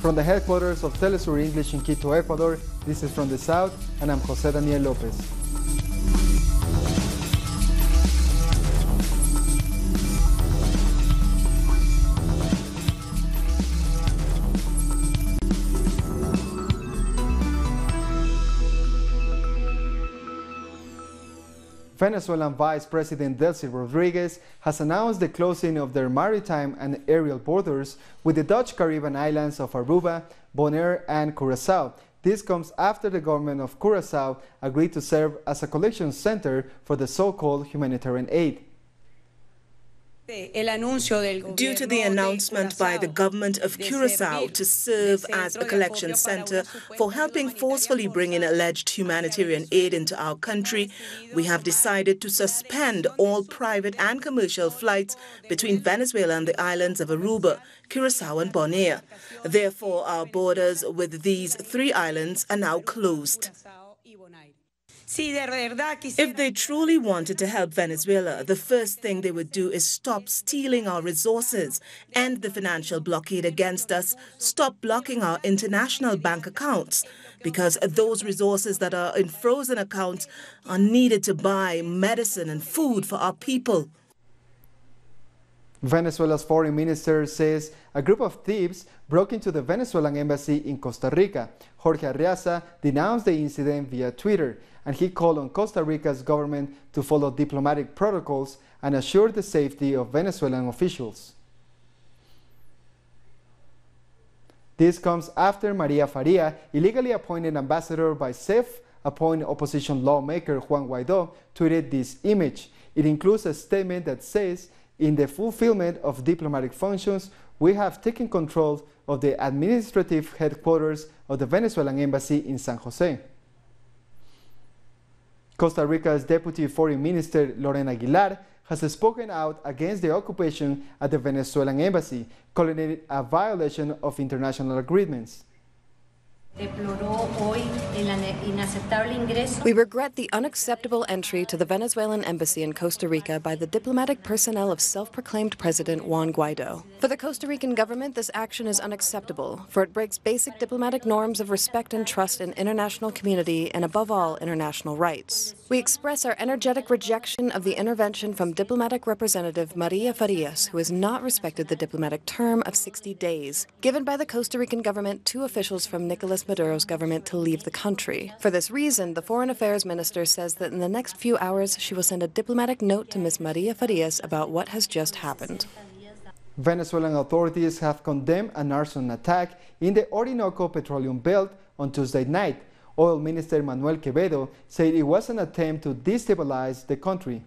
From the headquarters of Telesur English in Quito, Ecuador, this is From the South, and I'm Jose Daniel Lopez. Venezuelan Vice President Delcy Rodriguez has announced the closing of their maritime and aerial borders with the Dutch Caribbean islands of Aruba, Bonaire and Curaçao. This comes after the government of Curaçao agreed to serve as a collection center for the so-called humanitarian aid. Due to the announcement by the government of Curaçao to serve as a collection center for helping forcefully bring in alleged humanitarian aid into our country, we have decided to suspend all private and commercial flights between Venezuela and the islands of Aruba, Curaçao and Bonaire. Therefore, our borders with these three islands are now closed. If they truly wanted to help Venezuela, the first thing they would do is stop stealing our resources, end the financial blockade against us, stop blocking our international bank accounts, because those resources that are in frozen accounts are needed to buy medicine and food for our people. Venezuela's foreign minister says a group of thieves broke into the Venezuelan embassy in Costa Rica. Jorge Arriaza denounced the incident via Twitter, and he called on Costa Rica's government to follow diplomatic protocols and assure the safety of Venezuelan officials. This comes after Maria Faria, illegally appointed ambassador by self-appointed opposition lawmaker Juan Guaidó, tweeted this image. It includes a statement that says, "In the fulfillment of diplomatic functions, we have taken control of the administrative headquarters of the Venezuelan embassy in San Jose." Costa Rica's Deputy Foreign Minister Lorena Aguilar has spoken out against the occupation at the Venezuelan embassy, calling it a violation of international agreements. We regret the unacceptable entry to the Venezuelan embassy in Costa Rica by the diplomatic personnel of self-proclaimed President Juan Guaidó. For the Costa Rican government, this action is unacceptable, for it breaks basic diplomatic norms of respect and trust in international community and, above all, international rights. We express our energetic rejection of the intervention from diplomatic representative Maria Farias, who has not respected the diplomatic term of 60 days, given by the Costa Rican government to officials from Nicolas Maduro's government to leave the country. For this reason, the Foreign Affairs Minister says that in the next few hours she will send a diplomatic note to Ms. Maria Farias about what has just happened. Venezuelan authorities have condemned an arson attack in the Orinoco petroleum belt on Tuesday night. Oil Minister Manuel Quevedo said it was an attempt to destabilize the country.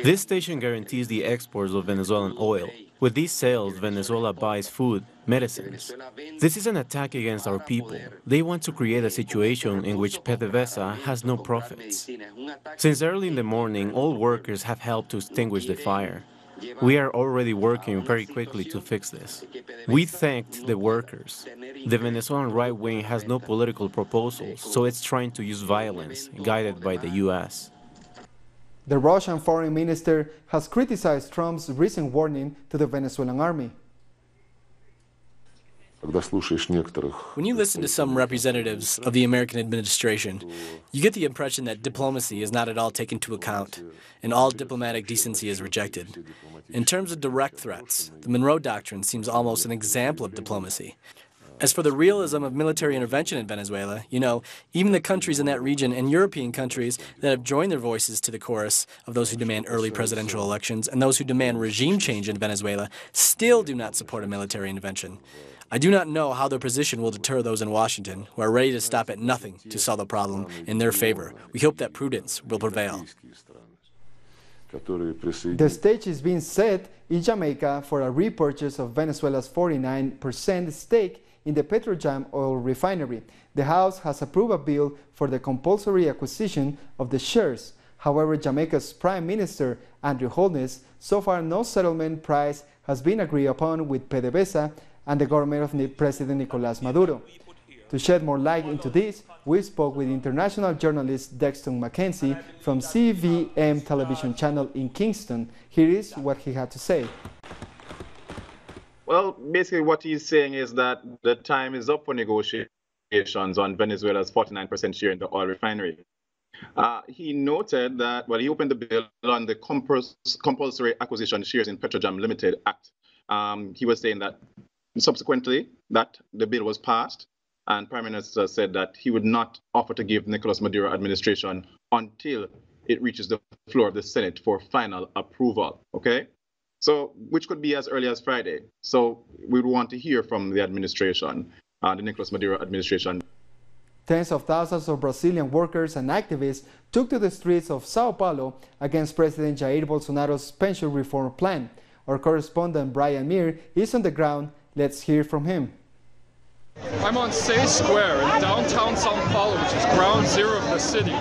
This station guarantees the exports of Venezuelan oil. With these sales, Venezuela buys food, medicines. This is an attack against our people. They want to create a situation in which PDVSA has no profits. Since early in the morning, all workers have helped to extinguish the fire. We are already working very quickly to fix this. We thanked the workers. The Venezuelan right wing has no political proposals, so it's trying to use violence, guided by the U.S. The Russian foreign minister has criticized Trump's recent warning to the Venezuelan army. When you listen to some representatives of the American administration, you get the impression that diplomacy is not at all taken into account, and all diplomatic decency is rejected. In terms of direct threats, the Monroe Doctrine seems almost an example of diplomacy. As for the realism of military intervention in Venezuela, even the countries in that region and European countries that have joined their voices to the chorus of those who demand early presidential elections and those who demand regime change in Venezuela still do not support a military intervention. I do not know how their position will deter those in Washington who are ready to stop at nothing to solve the problem in their favor. We hope that prudence will prevail. The stage is being set in Jamaica for a repurchase of Venezuela's 49% stake in the Petrojam oil refinery. The House has approved a bill for the compulsory acquisition of the shares. However, Jamaica's Prime Minister, Andrew Holness, so far no settlement price has been agreed upon with PDVSA and the government of President Nicolás Maduro. To shed more light into this, we spoke with international journalist Dexton Mackenzie from CVM television channel in Kingston. Here is what he had to say. Well, basically what he's saying is that the time is up for negotiations on Venezuela's 49% share in the oil refinery. He noted that, well, he opened the bill on the Compulsory Acquisition Shares in Petrojam Limited Act. He was saying that subsequently that the bill was passed, and Prime Minister said that he would not offer to give Nicolas Maduro administration until it reaches the floor of the Senate for final approval, okay? So, which could be as early as Friday. So we would want to hear from the administration, the Nicolas Maduro administration. Tens of thousands of Brazilian workers and activists took to the streets of Sao Paulo against President Jair Bolsonaro's pension reform plan. Our correspondent Brian Mir is on the ground. Let's hear from him. I'm on Say Square in downtown Sao Paulo, which is ground zero of the city,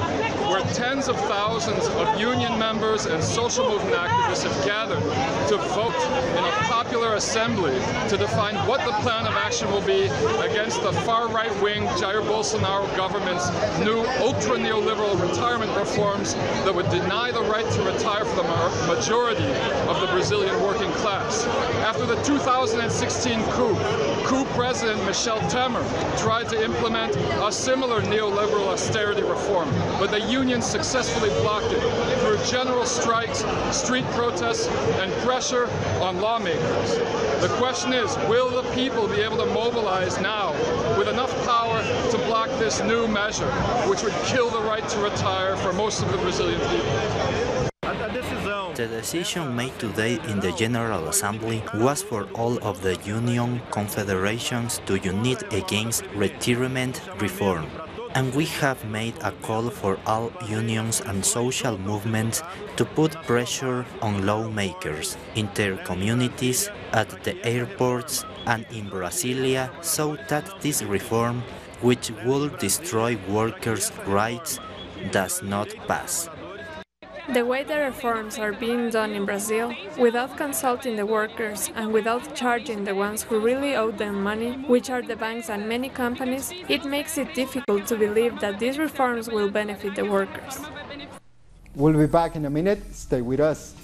where tens of thousands of union members and social movement activists have gathered to vote in a popular assembly to define what the plan of action will be against the far-right-wing Jair Bolsonaro government's new ultra-neoliberal retirement reforms that would deny the right to retire for the majority of the Brazilian working class. After the 2016 coup President Michel Temer tried to implement a similar neoliberal austerity reform, but the union successfully blocked it through general strikes, street protests, and pressure on lawmakers. The question is, will the people be able to mobilize now with enough power to block this new measure, which would kill the right to retire for most of the Brazilian people? The decision made today in the General Assembly was for all of the union confederations to unite against retirement reform. And we have made a call for all unions and social movements to put pressure on lawmakers in their communities, at the airports and in Brasilia, so that this reform, which will destroy workers' rights, does not pass. The way the reforms are being done in Brazil, without consulting the workers and without charging the ones who really owe them money, which are the banks and many companies, it makes it difficult to believe that these reforms will benefit the workers. We'll be back in a minute. Stay with us.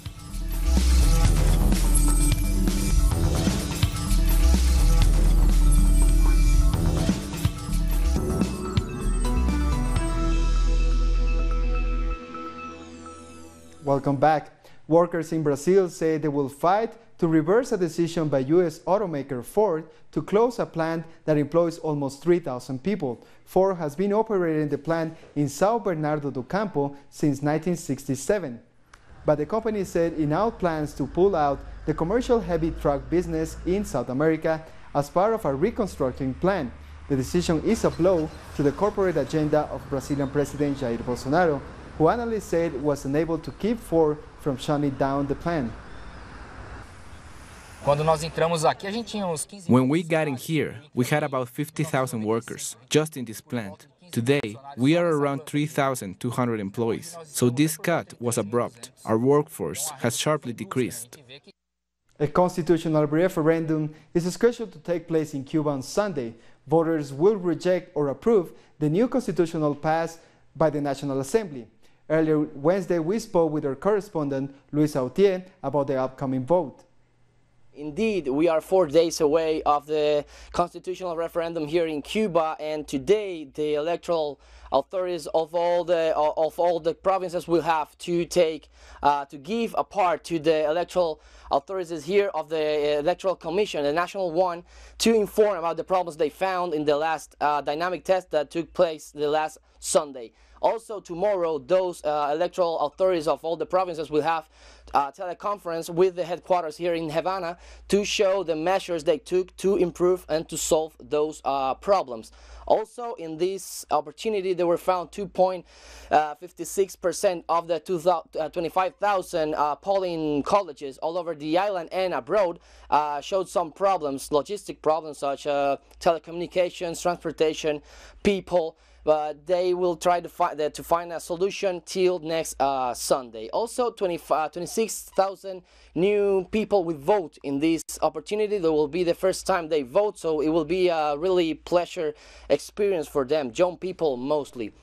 Welcome back. Workers in Brazil say they will fight to reverse a decision by U.S. automaker Ford to close a plant that employs almost 3,000 people. Ford has been operating the plant in São Bernardo do Campo since 1967. But the company said it now plans to pull out the commercial heavy truck business in South America as part of a reconstructing plan. The decision is a blow to the corporate agenda of Brazilian President Jair Bolsonaro, who analysts said was unable to keep Ford from shutting down the plant. When we got in here, we had about 50,000 workers just in this plant. Today, we are around 3,200 employees, so this cut was abrupt. Our workforce has sharply decreased. A constitutional referendum is scheduled to take place in Cuba on Sunday. Voters will reject or approve the new constitutional passed by the National Assembly. Earlier Wednesday, we spoke with our correspondent, Luis Autier, about the upcoming vote. Indeed, we are 4 days away of the constitutional referendum here in Cuba, and today the electoral authorities of all the provinces will have to give a part to the electoral authorities here of the Electoral Commission, the national one, to inform about the problems they found in the last dynamic test that took place the last Sunday. Also tomorrow, those electoral authorities of all the provinces will have a teleconference with the headquarters here in Havana to show the measures they took to improve and to solve those problems. Also, in this opportunity, they were found 2.56% of the 25,000 polling colleges all over the island and abroad showed some problems, logistic problems such as telecommunications, transportation, people. But they will try to find a solution till next Sunday. Also, 26,000 new people will vote in this opportunity. That will be the first time they vote, so it will be a really pleasure experience for them, young people mostly.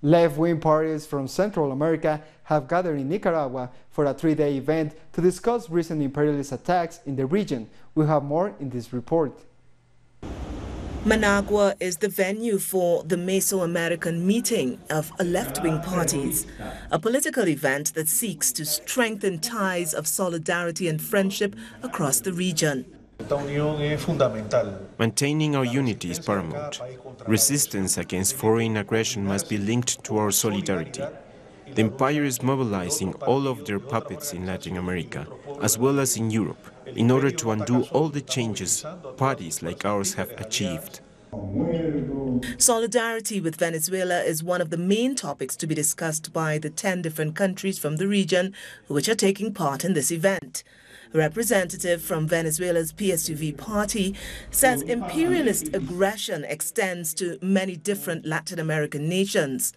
Left-wing parties from Central America have gathered in Nicaragua for a 3-day event to discuss recent imperialist attacks in the region. We have more in this report. Managua is the venue for the Mesoamerican meeting of left-wing parties, a political event that seeks to strengthen ties of solidarity and friendship across the region. Maintaining our unity is paramount. Resistance against foreign aggression must be linked to our solidarity. The empire is mobilizing all of their puppets in Latin America, as well as in Europe, in order to undo all the changes parties like ours have achieved. Solidarity with Venezuela is one of the main topics to be discussed by the 10 different countries from the region which are taking part in this event. A representative from Venezuela's PSUV party says imperialist aggression extends to many different Latin American nations.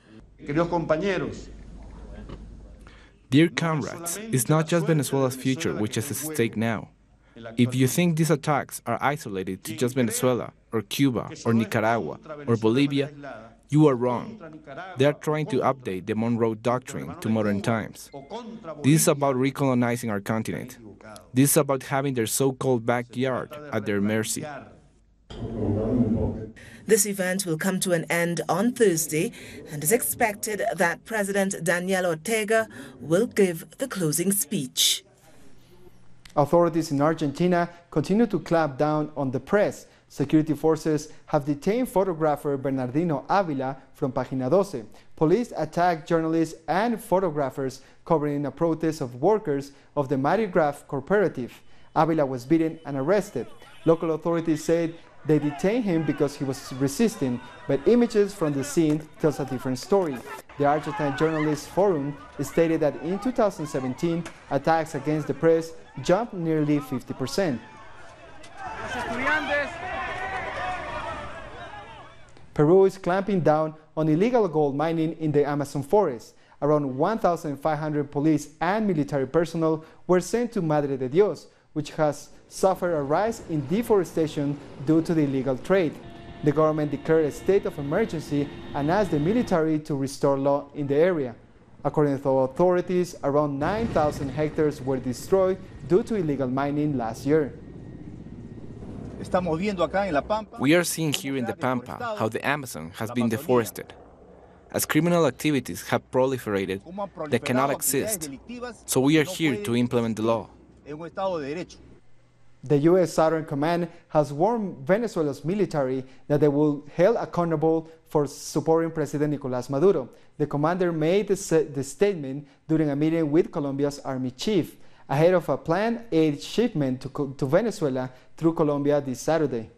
Dear comrades, it's not just Venezuela's future which is at stake now. If you think these attacks are isolated to just Venezuela, or Cuba, or Nicaragua, or Bolivia, you are wrong. They are trying to update the Monroe Doctrine to modern times. This is about recolonizing our continent. This is about having their so-called backyard at their mercy. This event will come to an end on Thursday, and is expected that President Daniel Ortega will give the closing speech. Authorities in Argentina continue to clamp down on the press. Security forces have detained photographer Bernardino Avila from Página 12. Police attacked journalists and photographers covering a protest of workers of the Maritime cooperative. Avila was beaten and arrested. Local authorities said they detained him because he was resisting, but images from the scene tells a different story. The Argentine Journalists Forum stated that in 2017, attacks against the press jumped nearly 50%. Peru is clamping down on illegal gold mining in the Amazon forest. Around 1,500 police and military personnel were sent to Madre de Dios, which has suffered a rise in deforestation due to the illegal trade. The government declared a state of emergency and asked the military to restore law in the area. According to authorities, around 9,000 hectares were destroyed due to illegal mining last year. We are seeing here in the Pampa how the Amazon has been deforested. As criminal activities have proliferated, they cannot exist. So we are here to implement the law. The U.S. Southern Command has warned Venezuela's military that they will be held accountable for supporting President Nicolás Maduro. The commander made the statement during a meeting with Colombia's army chief, ahead of a planned aid shipment to Venezuela through Colombia this Saturday.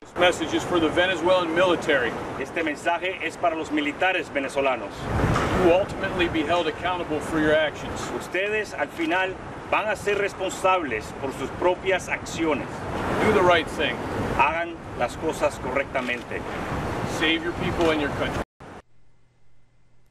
This message is for the Venezuelan military. Este mensaje es para los militares venezolanos. You will ultimately be held accountable for your actions. Ustedes al final van a ser responsables por sus propias acciones. Do the right thing. Hagan las cosas correctamente. Save your people and your country.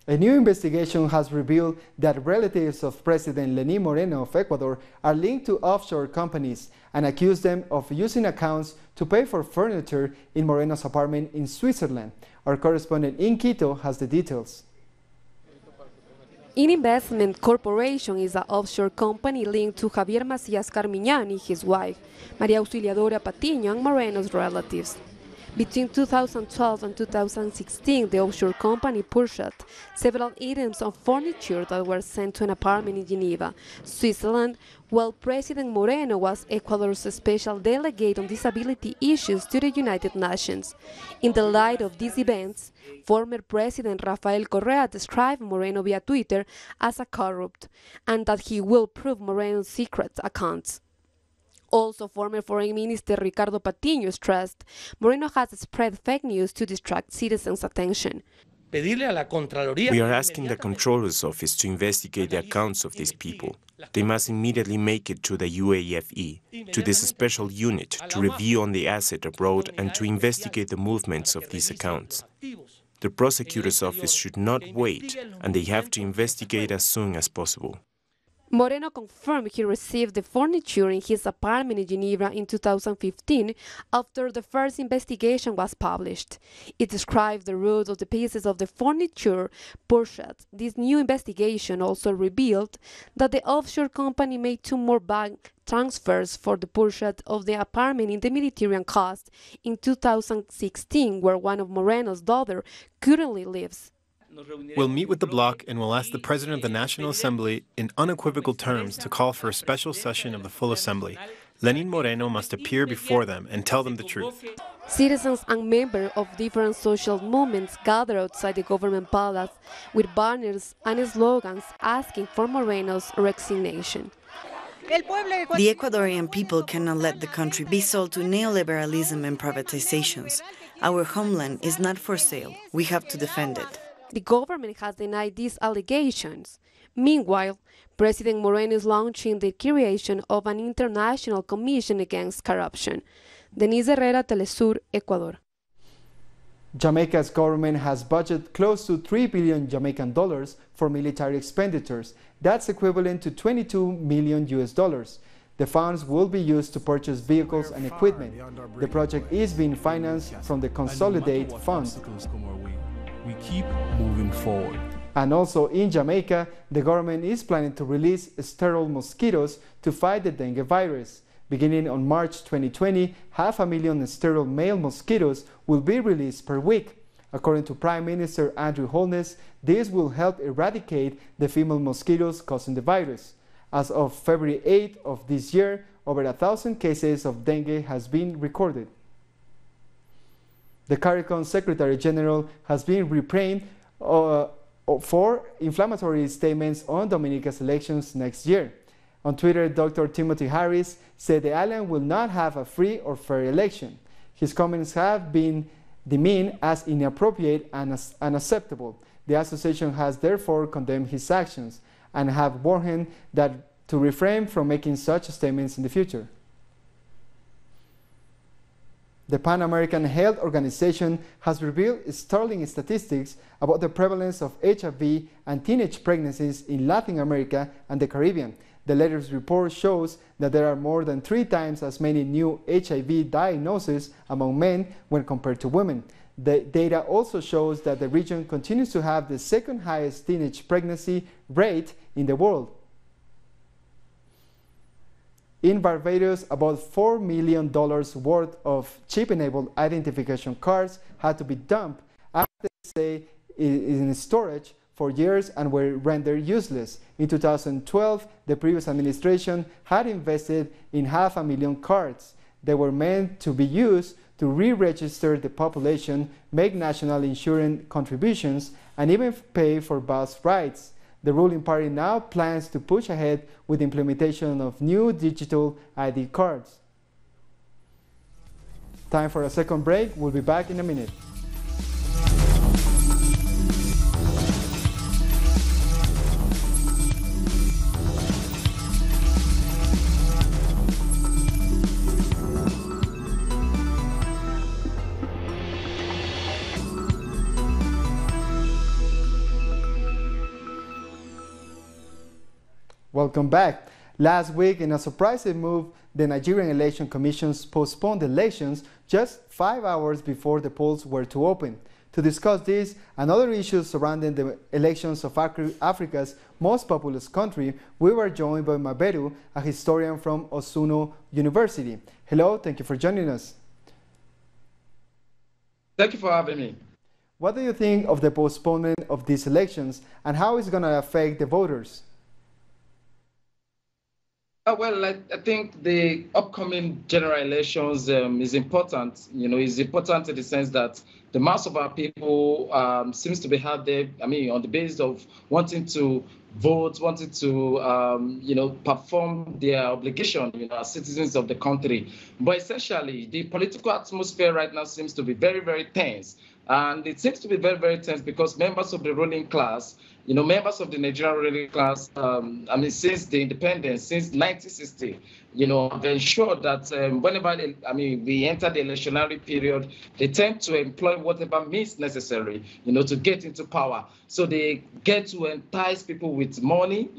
A new investigation has revealed that relatives of President Lenín Moreno of Ecuador are linked to offshore companies and accuse them of using accounts to pay for furniture in Moreno's apartment in Switzerland. Our correspondent in Quito has the details. Ininvestment Corporation is an offshore company linked to Javier Macías Carmiñán, his wife, María Auxiliadora Patiño, and Moreno's relatives. Between 2012 and 2016, the offshore company purchased several items of furniture that were sent to an apartment in Geneva, Switzerland, while President Moreno was Ecuador's special delegate on disability issues to the United Nations. In the light of these events, former President Rafael Correa described Moreno via Twitter as a corrupt, and that he will prove Moreno's secret accounts. Also, former Foreign Minister Ricardo Patiño stressed Moreno has spread fake news to distract citizens' attention. We are asking the Controller's Office to investigate the accounts of these people. They must immediately make it to the UAFE, to this special unit, to review on the asset abroad and to investigate the movements of these accounts. The Prosecutor's Office should not wait, and they have to investigate as soon as possible. Moreno confirmed he received the furniture in his apartment in Geneva in 2015 after the first investigation was published. It described the root of the pieces of the furniture purchased. This new investigation also revealed that the offshore company made 2 more bank transfers for the purchase of the apartment in the Mediterranean coast in 2016, where one of Moreno's daughters currently lives. We'll meet with the bloc and we'll ask the President of the National Assembly in unequivocal terms to call for a special session of the full Assembly. Lenin Moreno must appear before them and tell them the truth. Citizens and members of different social movements gathered outside the government palace with banners and slogans asking for Moreno's resignation. The Ecuadorian people cannot let the country be sold to neoliberalism and privatizations. Our homeland is not for sale. We have to defend it. The government has denied these allegations. Meanwhile, President Moreno is launching the creation of an international commission against corruption. Denise Herrera, Telesur, Ecuador. Jamaica's government has budgeted close to $3 billion Jamaican dollars for military expenditures. That's equivalent to $22 million US dollars. The funds will be used to purchase vehicles and equipment. The project is being financed from the Consolidated Fund. We keep moving forward. And also in Jamaica, the government is planning to release sterile mosquitoes to fight the dengue virus. Beginning on March 2020, 500,000 sterile male mosquitoes will be released per week. According to Prime Minister Andrew Holness, this will help eradicate the female mosquitoes causing the virus. As of February 8th of this year, over 1,000 cases of dengue has been recorded. The CARICOM Secretary General has been reprimanded for inflammatory statements on Dominica's elections next year. On Twitter, Dr. Timothy Harris said the island will not have a free or fair election. His comments have been deemed as inappropriate and unacceptable. The association has therefore condemned his actions and have warned him that to refrain from making such statements in the future. The Pan American Health Organization has revealed startling statistics about the prevalence of HIV and teenage pregnancies in Latin America and the Caribbean. The latest report shows that there are more than 3 times as many new HIV diagnoses among men when compared to women. The data also shows that the region continues to have the second highest teenage pregnancy rate in the world. In Barbados, about $4 million worth of chip-enabled identification cards had to be dumped after they in storage for years and were rendered useless. In 2012, the previous administration had invested in 500,000 cards. They were meant to be used to re-register the population, make national insurance contributions, and even pay for bus rides. The ruling party now plans to push ahead with the implementation of new digital ID cards. Time for a second break. We'll be back in a minute. Welcome back. Last week, in a surprising move, the Nigerian Election Commission postponed the elections just 5 hours before the polls were to open. To discuss this and other issues surrounding the elections of Africa's most populous country, we were joined by Maberu, a historian from Osuno University. Hello, thank you for joining us. Thank you for having me. What do you think of the postponement of these elections and how it's going to affect the voters? Well, I think the upcoming general elections is important. You know, it's important in the sense that the mass of our people seems to be out there, on the basis of wanting to vote, wanting to, perform their obligation, as citizens of the country. But essentially, the political atmosphere right now seems to be very, very tense. And it seems to be very, very tense because members of the ruling class members of the Nigerian ruling class, since the independence, since 1960, have ensured that whenever we enter the electionary period, they tend to employ whatever means necessary, to get into power. So they get to entice people with money,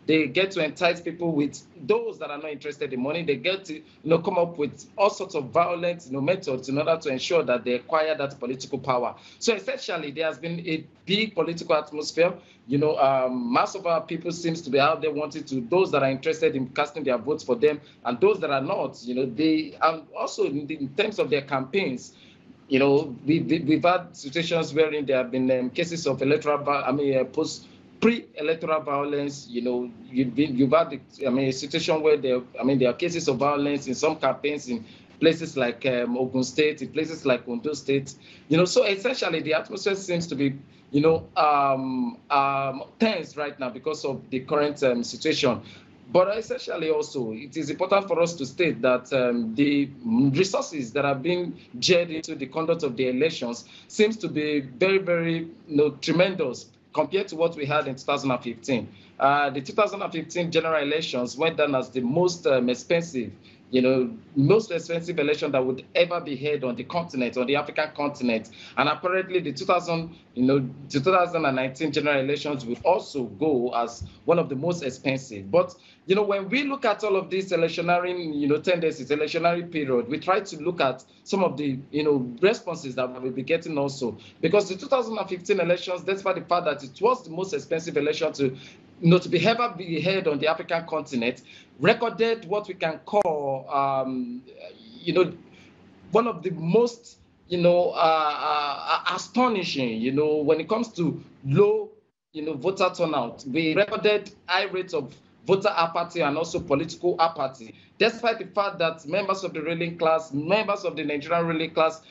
they get to entice people with those that are not interested in money. They get to, come up with all sorts of violent, methods in order to ensure that they acquire that political power. So essentially, there has been a big political atmosphere. Most of our people seems to be out there wanting to, those that are interested in casting their votes for them, and those that are not, they are also in terms of their campaigns. We've had situations wherein there have been cases of pre-electoral violence. You've had a situation where there are cases of violence in some campaigns in places like Ogun State, in places like Ondo State. So essentially the atmosphere seems to be tense right now because of the current situation. But essentially also, it is important for us to state that the resources that are being geared into the conduct of the elections seems to be very, very tremendous compared to what we had in 2015. The 2015 general elections went down as the most expensive election that would ever be held on the continent, on the African continent. And apparently the 2019 general elections will also go as one of the most expensive. But, when we look at all of these electionary, tendencies, electionary period, we try to look at some of the, responses that we'll be getting also. Because the 2015 elections, despite the fact that it was the most expensive election to be ever be held on the African continent, recorded what we can call, one of the most, astonishing, when it comes to low, voter turnout. We recorded high rates of voter apathy and also political apathy, despite the fact that members of the ruling class, members of the Nigerian ruling class,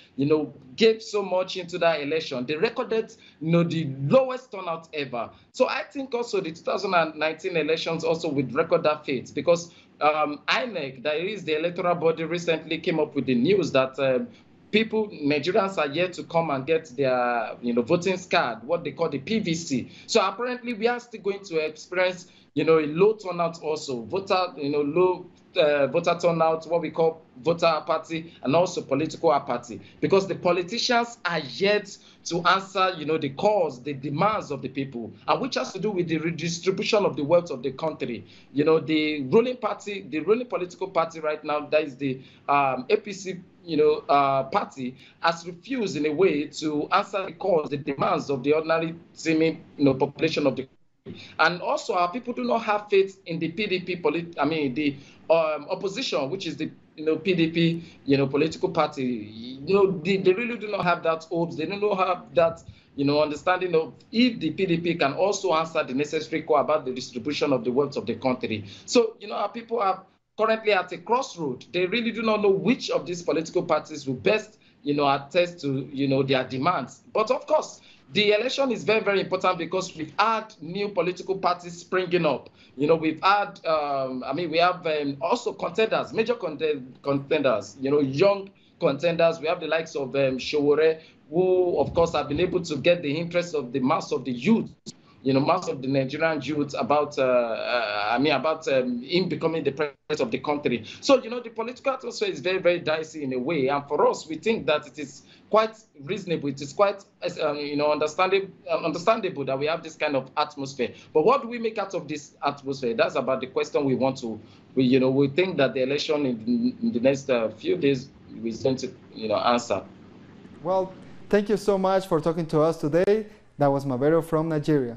gave so much into that election. They recorded, the lowest turnout ever. So I think also the 2019 elections also would record that fate, because INEC, that is the electoral body, recently came up with the news that Nigerians are yet to come and get their, voting card, what they call the PVC. So apparently we are still going to experience, a low turnout also, low voter turnout, what we call voter apathy, and also political apathy, because the politicians are yet to answer, the cause, the demands of the people, and which has to do with the redistribution of the wealth of the country. The ruling party, the ruling political party right now, that is the APC, party, has refused in a way to answer the cause, the demands of the ordinary seeming, population of the country. And also, our people do not have faith in the PDP, the opposition, which is the PDP, political party. They really do not have that hopes. They do not have that, understanding of if the PDP can also answer the necessary call about the distribution of the wealth of the country. So, our people are currently at a crossroad. They really do not know which of these political parties will best, attest to, their demands. But of course, the election is very, very important because we've had new political parties springing up. We've had, we have also contenders, major contenders, young contenders. We have the likes of Showore, who, of course, have been able to get the interest of the mass of the youth, mass of the Nigerian youth about him becoming the president of the country. So, the political atmosphere is very, very dicey in a way. And for us, we think that it is quite reasonable. It is quite, understandable that we have this kind of atmosphere. But what do we make out of this atmosphere? That's about the question we want to, we think that the election in the next few days is going to, answer. Well, thank you so much for talking to us today. That was Mavero from Nigeria.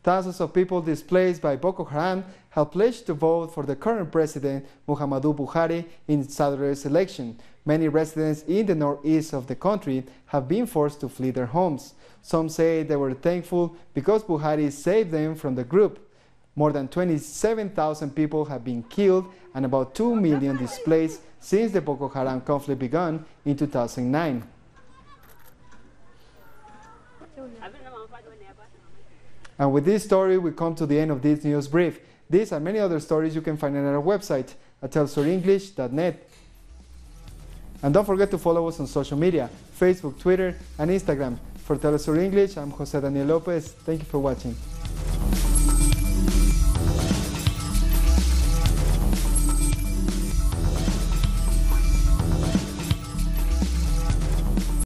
Thousands of people displaced by Boko Haram have pledged to vote for the current president, Muhammadu Buhari, in Saturday's election. Many residents in the northeast of the country have been forced to flee their homes. Some say they were thankful because Buhari saved them from the group. More than 27,000 people have been killed and about 2 million displaced since the Boko Haram conflict began in 2009. And with this story, we come to the end of this news brief. These and many other stories you can find on our website at telsurenglish.net. And don't forget to follow us on social media, Facebook, Twitter, and Instagram. For Telesur English, I'm Jose Daniel Lopez. Thank you for watching.